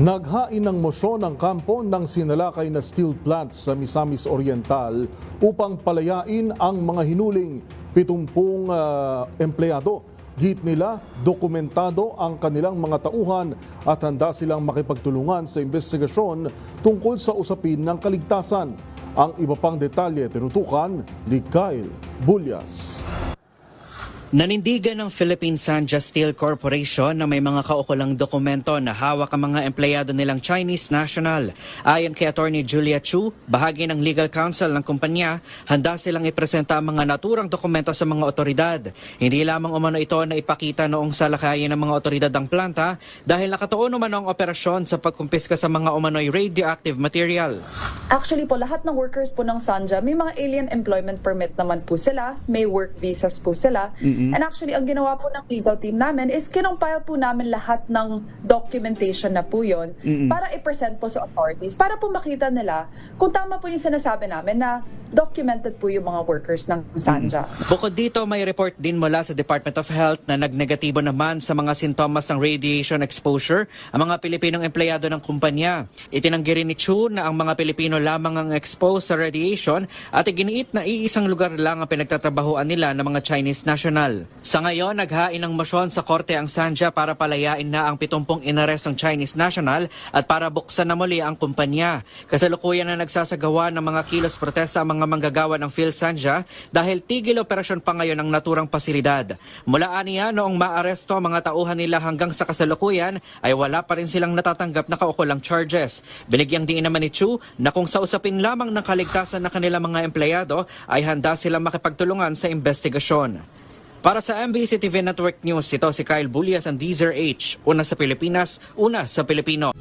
Naghain ng mosyon ang kampo ng sinalakay na steel plant sa Misamis Oriental upang palayain ang mga hinuling 70 empleyado. Git nila, dokumentado ang kanilang mga tauhan at handa silang makipagtulungan sa investigasyon tungkol sa usapin ng kaligtasan. Ang iba pang detalye tinutukan ni Kyle Bulyas. Nanindigan ng Philippine Sanja Steel Corporation na may mga kaukulang dokumento na hawak ang mga empleyado nilang Chinese national. Ayon kay Attorney Julia Chu, bahagi ng legal counsel ng kumpanya, handa silang ipresenta ang mga naturang dokumento sa mga otoridad. Hindi lamang umano ito na ipakita noong salakayin ng mga otoridad ang planta dahil nakatuon umano ang operasyon sa pagkumpiska sa mga umano'y radioactive material. Actually po, lahat ng workers po ng Sanja, may mga alien employment permit naman po sila, may work visas po sila. And actually, ang ginawa po ng legal team namin is kinumpile po namin lahat ng documentation na po yun para i-present po sa authorities, para po makita nila kung tama po yung sinasabi namin na documented po yung mga workers ng Sanja. Bukod dito, may report din mula sa Department of Health na nagnegatibo naman sa mga sintomas ng radiation exposure ang mga Pilipinong empleyado ng kumpanya. Itinanggi rin ni Chu na ang mga Pilipino lamang ang exposed sa radiation at iginiit na iisang lugar lang ang pinagtatrabahuan nila ng mga Chinese national. Sa ngayon, naghain ng mosyon sa korte ang Sanja para palayain na ang 70 inarestong Chinese national at para buksan na muli ang kumpanya. Kasalukuyan na nagsasagawa ng mga kilos protesta ang mga manggagawa ng PhilSanja dahil tigil operasyon pa ngayon ang naturang pasilidad. Mula aniya noong maaresto ang mga tauhan nila hanggang sa kasalukuyan ay wala pa rin silang natatanggap na kaukulang charges. Binigyang diin naman ni Chu na kung sa usapin lamang ng kaligtasan ng kanilang mga empleyado ay handa silang makipagtulungan sa investigasyon. Para sa MBC TV Network News, ito si Kyle Bulyas ang Deezer H. Una sa Pilipinas, una sa Pilipino.